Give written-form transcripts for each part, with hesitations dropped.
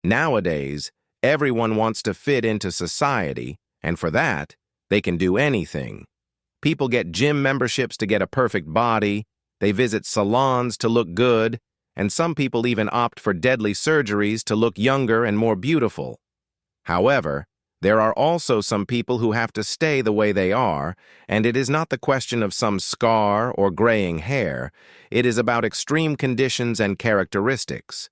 Nowadays, everyone wants to fit into society, and for that, they can do anything. People get gym memberships to get a perfect body, they visit salons to look good, and some people even opt for deadly surgeries to look younger and more beautiful. However, there are also some people who have to stay the way they are, and it is not the question of some scar or graying hair, it is about extreme conditions and characteristics.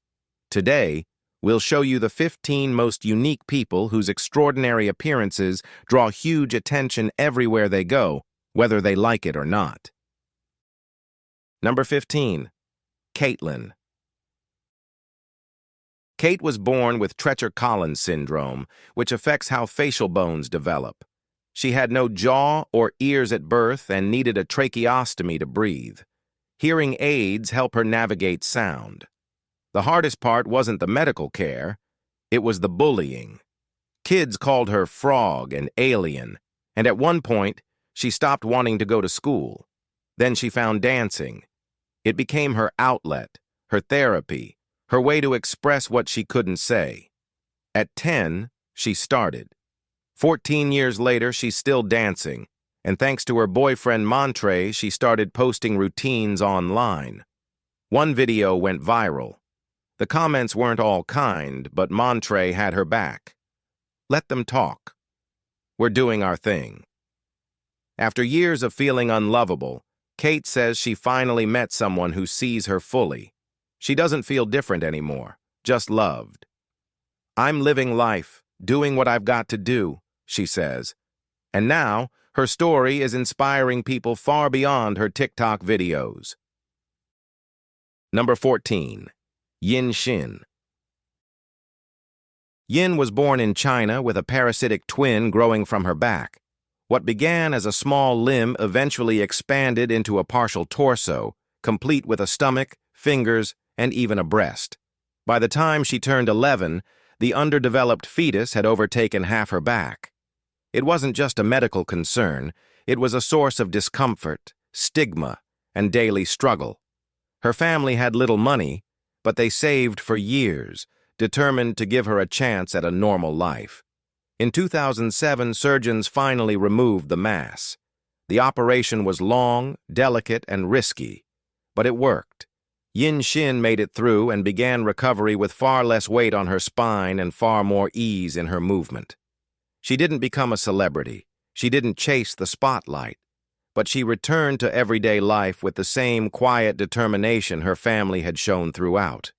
Today, we'll show you the 15 most unique people whose extraordinary appearances draw huge attention everywhere they go, whether they like it or not. Number 15. Caitlyn. Kate was born with Treacher-Collins syndrome, which affects how facial bones develop. She had no jaw or ears at birth and needed a tracheostomy to breathe. Hearing aids help her navigate sound. The hardest part wasn't the medical care, it was the bullying. Kids called her frog and alien, and at one point, she stopped wanting to go to school. Then she found dancing. It became her outlet, her therapy, her way to express what she couldn't say. At 10, she started. 14 years later, she's still dancing, and thanks to her boyfriend Montre, she started posting routines online. One video went viral. The comments weren't all kind, but Montre had her back. Let them talk. We're doing our thing. After years of feeling unlovable, Kate says she finally met someone who sees her fully. She doesn't feel different anymore, just loved. I'm living life, doing what I've got to do, she says. And now, her story is inspiring people far beyond her TikTok videos. Number 14. Yin Shin. Yin was born in China with a parasitic twin growing from her back. What began as a small limb eventually expanded into a partial torso, complete with a stomach, fingers, and even a breast. By the time she turned 11, the underdeveloped fetus had overtaken half her back. It wasn't just a medical concern, it was a source of discomfort, stigma, and daily struggle. Her family had little money, but they saved for years, determined to give her a chance at a normal life. In 2007, surgeons finally removed the mass. The operation was long, delicate, and risky, but it worked. Yin Shin made it through and began recovery with far less weight on her spine and far more ease in her movement. She didn't become a celebrity. She didn't chase the spotlight. But she returned to everyday life with the same quiet determination her family had shown throughout.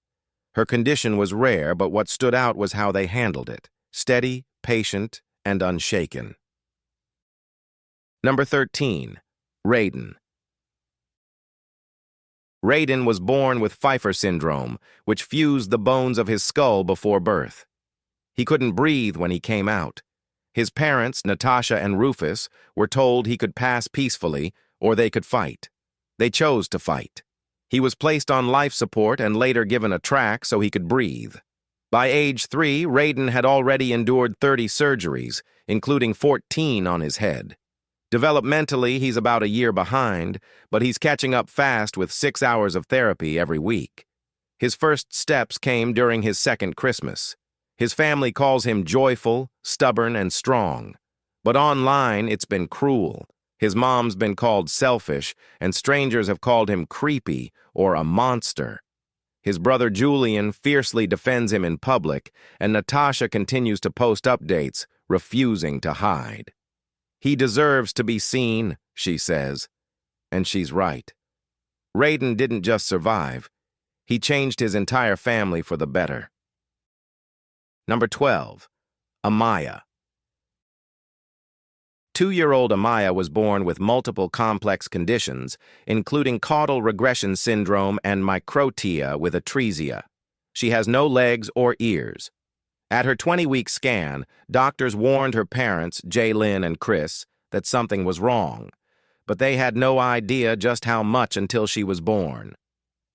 Her condition was rare, but what stood out was how they handled it. Steady, patient, and unshaken. Number 13. Raiden. Raiden was born with Pfeiffer syndrome, which fused the bones of his skull before birth. He couldn't breathe when he came out. His parents, Natasha and Rufus, were told he could pass peacefully or they could fight. They chose to fight. He was placed on life support and later given a track so he could breathe. By age 3, Raiden had already endured 30 surgeries, including 14 on his head. Developmentally, he's about a year behind, but he's catching up fast with 6 hours of therapy every week. His first steps came during his second Christmas. His family calls him joyful, stubborn, and strong. But online, it's been cruel. His mom's been called selfish, and strangers have called him creepy or a monster. His brother Julian fiercely defends him in public, and Natasha continues to post updates, refusing to hide. He deserves to be seen, she says, and she's right. Raiden didn't just survive. He changed his entire family for the better. Number 12. Amaya. 2-year-old Amaya was born with multiple complex conditions, including caudal regression syndrome and microtia with atresia. She has no legs or ears. At her 20-week scan, doctors warned her parents, Caitlyn and Chris, that something was wrong, but they had no idea just how much until she was born.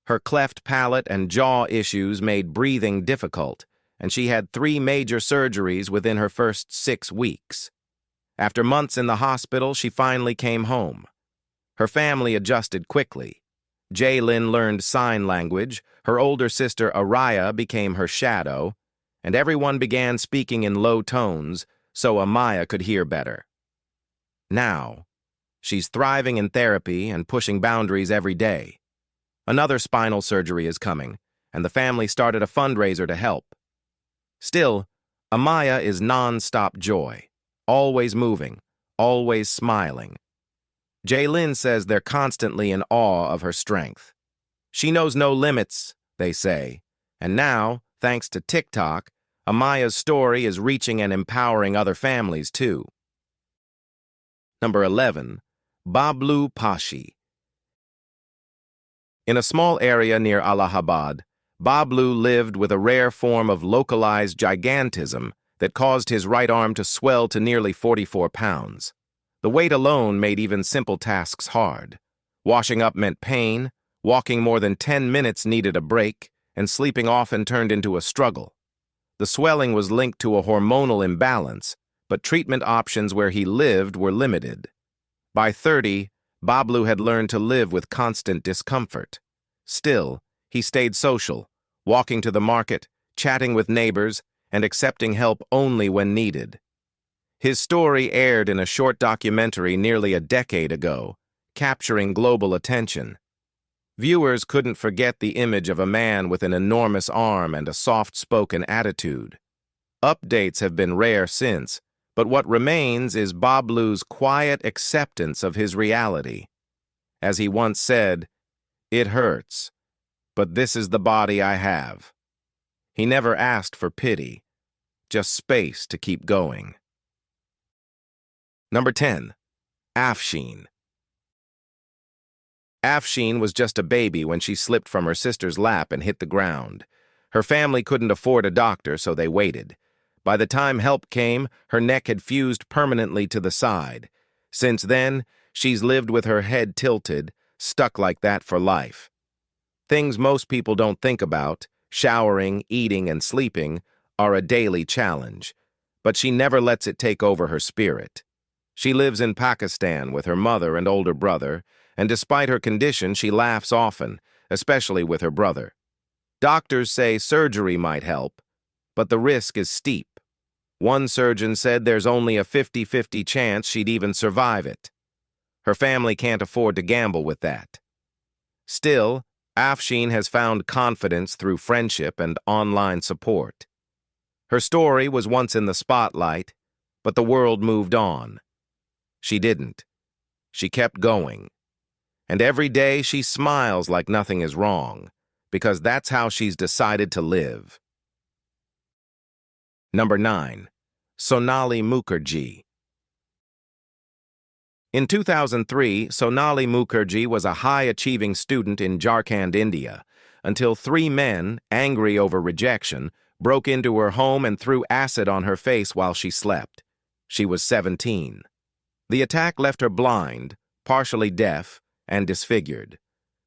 Her cleft palate and jaw issues made breathing difficult, and she had 3 major surgeries within her first 6 weeks. After months in the hospital, she finally came home. Her family adjusted quickly. Caitlyn learned sign language, her older sister Araya became her shadow, and everyone began speaking in low tones so Amaya could hear better. Now, she's thriving in therapy and pushing boundaries every day. Another spinal surgery is coming, and the family started a fundraiser to help. Still, Amaya is non-stop joy, always moving, always smiling. Caitlyn says they're constantly in awe of her strength. She knows no limits, they say, and now, thanks to TikTok, Amaya's story is reaching and empowering other families too. Number 11. Bablu Pashi. In a small area near Allahabad, Bablu lived with a rare form of localized gigantism that caused his right arm to swell to nearly 44 pounds. The weight alone made even simple tasks hard. Washing up meant pain, walking more than 10 minutes needed a break, and sleeping often turned into a struggle. The swelling was linked to a hormonal imbalance, but treatment options where he lived were limited. By 30, Bablu had learned to live with constant discomfort. Still, he stayed social, walking to the market, chatting with neighbors, and accepting help only when needed. His story aired in a short documentary nearly a decade ago, capturing global attention. Viewers couldn't forget the image of a man with an enormous arm and a soft-spoken attitude. Updates have been rare since, but what remains is Bablu's quiet acceptance of his reality. As he once said, "It hurts, but this is the body I have." He never asked for pity, just space to keep going. Number 10. Afsheen. Afsheen was just a baby when she slipped from her sister's lap and hit the ground. Her family couldn't afford a doctor, so they waited. By the time help came, her neck had fused permanently to the side. Since then, she's lived with her head tilted, stuck like that for life. Things most people don't think about, showering, eating, and sleeping, are a daily challenge. But she never lets it take over her spirit. She lives in Pakistan with her mother and older brother, and despite her condition, she laughs often, especially with her brother. Doctors say surgery might help, but the risk is steep. One surgeon said there's only a 50-50 chance she'd even survive it. Her family can't afford to gamble with that. Still, Afsheen has found confidence through friendship and online support. Her story was once in the spotlight, but the world moved on. She didn't. She kept going. And every day she smiles like nothing is wrong, because that's how she's decided to live. Number 9. Sonali Mukerji. In 2003, Sonali Mukerji was a high-achieving student in Jharkhand, India, until 3 men, angry over rejection, broke into her home and threw acid on her face while she slept. She was 17. The attack left her blind, partially deaf, and disfigured.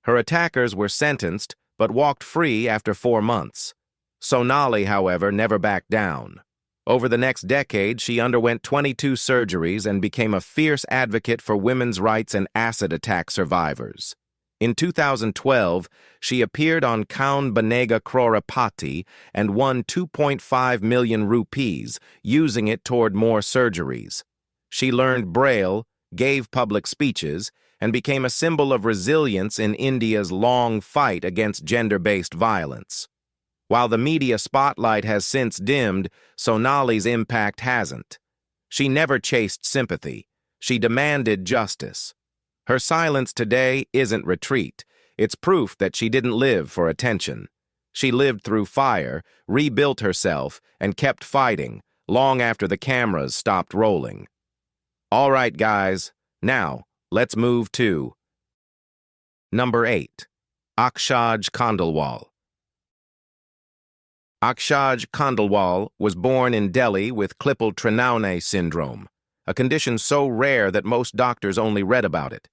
Her attackers were sentenced, but walked free after 4 months. Sonali, however, never backed down. Over the next decade, she underwent 22 surgeries and became a fierce advocate for women's rights and acid attack survivors. In 2012, she appeared on Kaun Banega Crorepati and won 2.5 million rupees, using it toward more surgeries. She learned Braille, gave public speeches, and became a symbol of resilience in India's long fight against gender-based violence. While the media spotlight has since dimmed, Sonali's impact hasn't. She never chased sympathy. She demanded justice. Her silence today isn't retreat. It's proof that she didn't live for attention. She lived through fire, rebuilt herself, and kept fighting, long after the cameras stopped rolling. All right, guys, now let's move to Number 8. Akshaj Kandelwal. Akshaj Kandelwal was born in Delhi with Klippel-Trenaunay syndrome, a condition so rare that most doctors only read about it.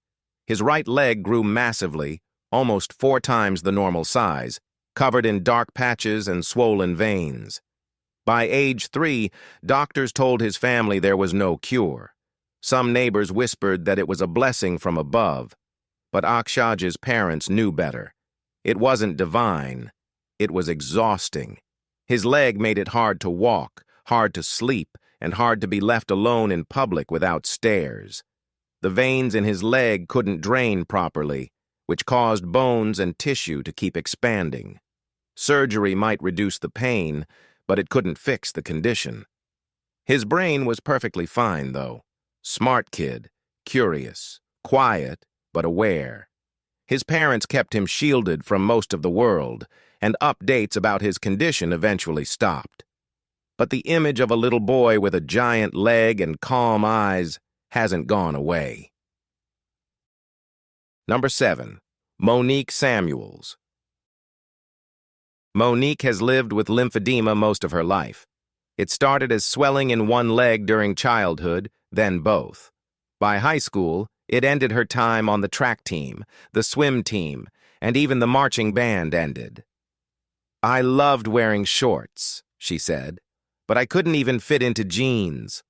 His right leg grew massively, almost 4 times the normal size, covered in dark patches and swollen veins. By age 3, doctors told his family there was no cure. Some neighbors whispered that it was a blessing from above, but Akshaj's parents knew better. It wasn't divine, it was exhausting. His leg made it hard to walk, hard to sleep, and hard to be left alone in public without stares. The veins in his leg couldn't drain properly, which caused bones and tissue to keep expanding. Surgery might reduce the pain, but it couldn't fix the condition. His brain was perfectly fine, though. Smart kid, curious, quiet, but aware. His parents kept him shielded from most of the world, and updates about his condition eventually stopped. But the image of a little boy with a giant leg and calm eyes hasn't gone away. Number 7. Monique Samuels. Monique has lived with lymphedema most of her life. It started as swelling in one leg during childhood, then both. By high school, it ended her time on the track team, the swim team, and even the marching band ended. "I loved wearing shorts," she said, "but I couldn't even fit into jeans."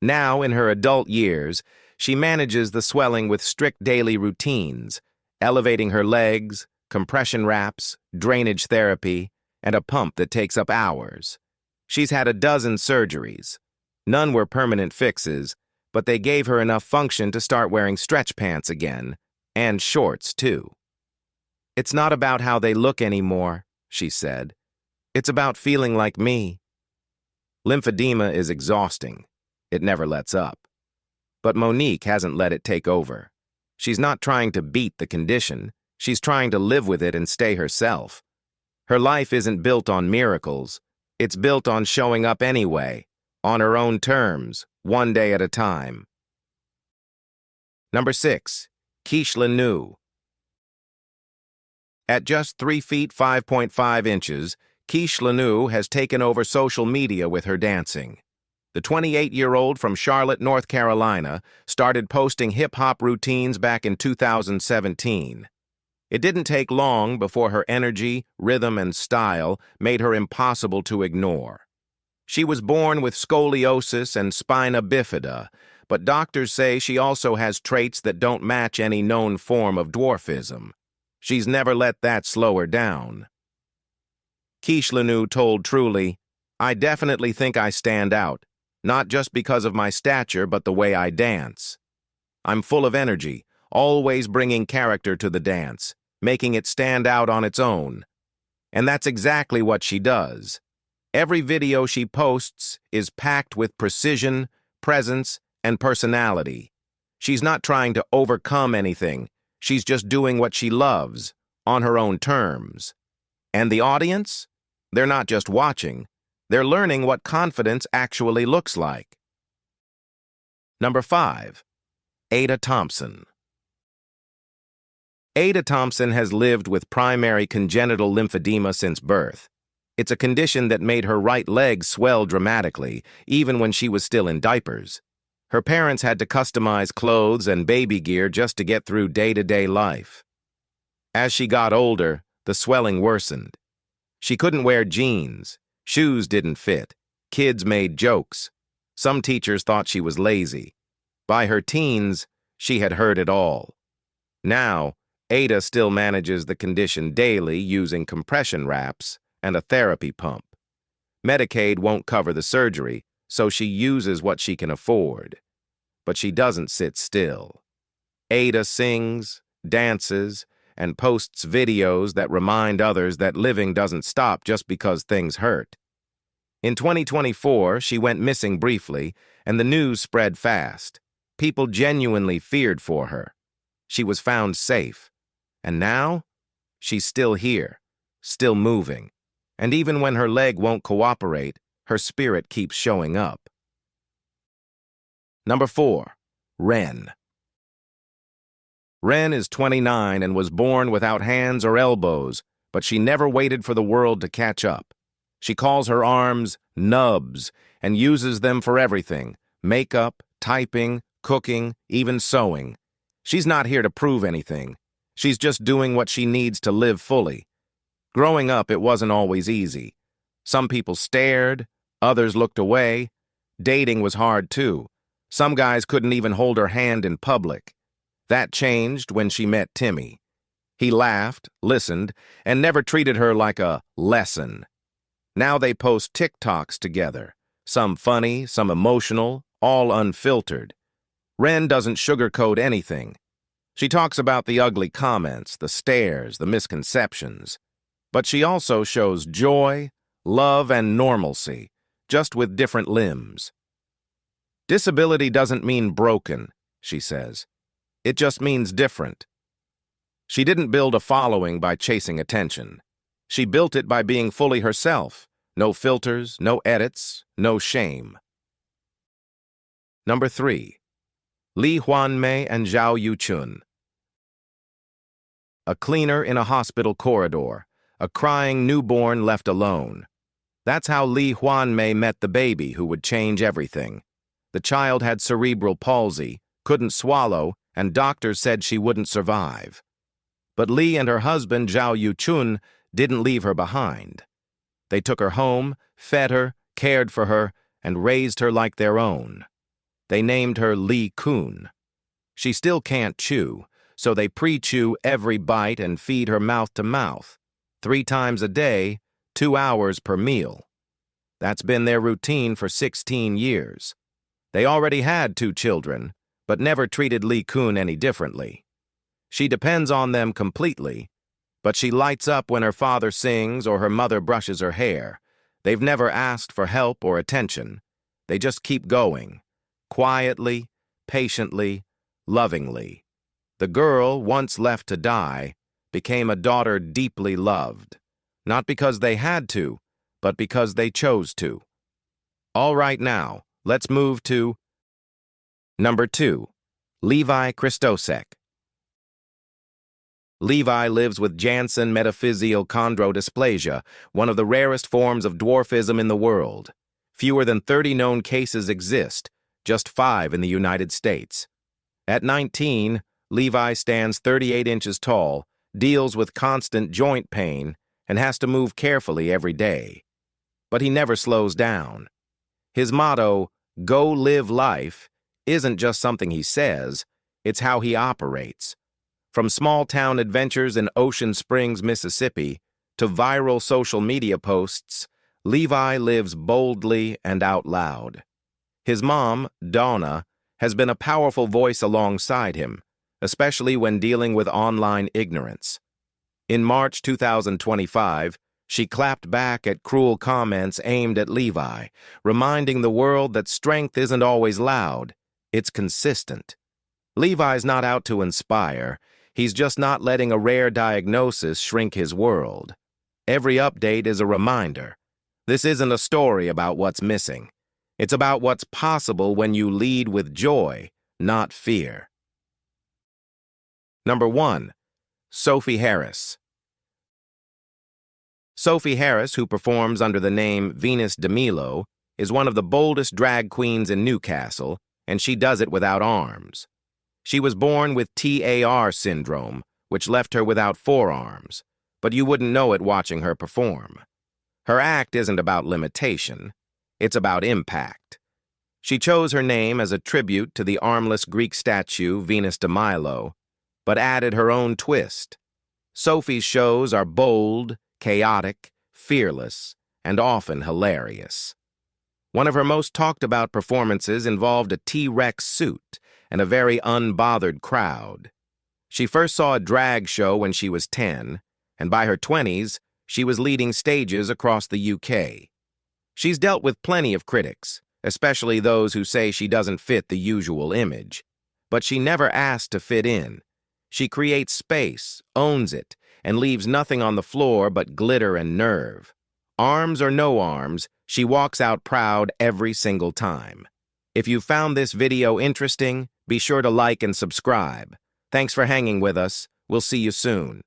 Now, in her adult years, she manages the swelling with strict daily routines, elevating her legs, compression wraps, drainage therapy, and a pump that takes up hours. She's had a dozen surgeries. None were permanent fixes, but they gave her enough function to start wearing stretch pants again, and shorts, too. "It's not about how they look anymore," she said. "It's about feeling like me." Lymphedema is exhausting. It never lets up. But Monique hasn't let it take over. She's not trying to beat the condition. She's trying to live with it and stay herself. Her life isn't built on miracles. It's built on showing up anyway, on her own terms, one day at a time. Number 6. Kesh Lenu. At just 3 feet 5.5 inches, Kesh Lenu has taken over social media with her dancing. The 28-year-old from Charlotte, North Carolina, started posting hip-hop routines back in 2017. It didn't take long before her energy, rhythm, and style made her impossible to ignore. She was born with scoliosis and spina bifida, but doctors say she also has traits that don't match any known form of dwarfism. She's never let that slow her down. Kesh Lenu told Truly, "I definitely think I stand out, not just because of my stature but the way I dance. I'm full of energy, always bringing character to the dance, making it stand out on its own. And that's exactly what she does. Every video she posts is packed with precision, presence, and personality. She's not trying to overcome anything. She's just doing what she loves, on her own terms. And the audience? They're not just watching. They're learning what confidence actually looks like." Number 5. Ada Thompson. Ada Thompson has lived with primary congenital lymphedema since birth. It's a condition that made her right leg swell dramatically, even when she was still in diapers. Her parents had to customize clothes and baby gear just to get through day-to-day life. As she got older, the swelling worsened. She couldn't wear jeans. Shoes didn't fit. Kids made jokes. Some teachers thought she was lazy. By her teens, she had heard it all. Now, Ada still manages the condition daily using compression wraps and a therapy pump. Medicaid won't cover the surgery, so she uses what she can afford. But she doesn't sit still. Ada sings, dances, and posts videos that remind others that living doesn't stop just because things hurt. In 2024, she went missing briefly, and the news spread fast. People genuinely feared for her. She was found safe. And now, she's still here, still moving. And even when her leg won't cooperate, her spirit keeps showing up. Number 4. Ren. Ren is 29 and was born without hands or elbows, but she never waited for the world to catch up. She calls her arms nubs and uses them for everything: makeup, typing, cooking, even sewing. She's not here to prove anything. She's just doing what she needs to live fully. Growing up, it wasn't always easy. Some people stared, others looked away. Dating was hard too. Some guys couldn't even hold her hand in public. That changed when she met Timmy. He laughed, listened, and never treated her like a lesson. Now they post TikToks together, some funny, some emotional, all unfiltered. Ren doesn't sugarcoat anything. She talks about the ugly comments, the stares, the misconceptions. But she also shows joy, love, and normalcy, just with different limbs. Disability doesn't mean broken, she says. It just means different. She didn't build a following by chasing attention. She built it by being fully herself. No filters, no edits, no shame. Number 3. Li Huanmei and Zhao Yuchun. A cleaner in a hospital corridor, a crying newborn left alone. That's how Li Huanmei met the baby who would change everything. The child had cerebral palsy, couldn't swallow, and doctors said she wouldn't survive. But Li and her husband, Zhao Yuchun, didn't leave her behind. They took her home, fed her, cared for her, and raised her like their own. They named her Li Kun. She still can't chew, so they pre-chew every bite and feed her mouth to mouth, 3 times a day, 2 hours per meal. That's been their routine for 16 years. They already had 2 children, but never treated Li Kun any differently. She depends on them completely, but she lights up when her father sings or her mother brushes her hair. They've never asked for help or attention. They just keep going, quietly, patiently, lovingly. The girl, once left to die, became a daughter deeply loved, not because they had to, but because they chose to. All right, now, let's move to Number 2. Levi Christosk. Levi lives with Jansen metaphysiochondrodysplasia, one of the rarest forms of dwarfism in the world. Fewer than 30 known cases exist, just 5 in the United States. At 19, Levi stands 38 inches tall, deals with constant joint pain, and has to move carefully every day. But he never slows down. His motto, "Go live life," isn't just something he says, it's how he operates. From small-town adventures in Ocean Springs, Mississippi, to viral social media posts, Levi lives boldly and out loud. His mom, Donna, has been a powerful voice alongside him, especially when dealing with online ignorance. In March 2025, she clapped back at cruel comments aimed at Levi, reminding the world that strength isn't always loud, it's consistent. Levi's not out to inspire, he's just not letting a rare diagnosis shrink his world. Every update is a reminder. This isn't a story about what's missing. It's about what's possible when you lead with joy, not fear. Number 1. Sophie Harris. Sophie Harris, who performs under the name Venus de Milo, is one of the boldest drag queens in Newcastle, and she does it without arms. She was born with TAR syndrome, which left her without forearms, but you wouldn't know it watching her perform. Her act isn't about limitation, it's about impact. She chose her name as a tribute to the armless Greek statue Venus de Milo, but added her own twist. Sophie's shows are bold, chaotic, fearless, and often hilarious. One of her most talked-about performances involved a T-Rex suit and a very unbothered crowd. She first saw a drag show when she was 10, and by her 20s, she was leading stages across the UK. She's dealt with plenty of critics, especially those who say she doesn't fit the usual image. But she never asked to fit in. She creates space, owns it, and leaves nothing on the floor but glitter and nerve. Arms or no arms, she walks out proud every single time. If you found this video interesting, be sure to like and subscribe. Thanks for hanging with us. We'll see you soon.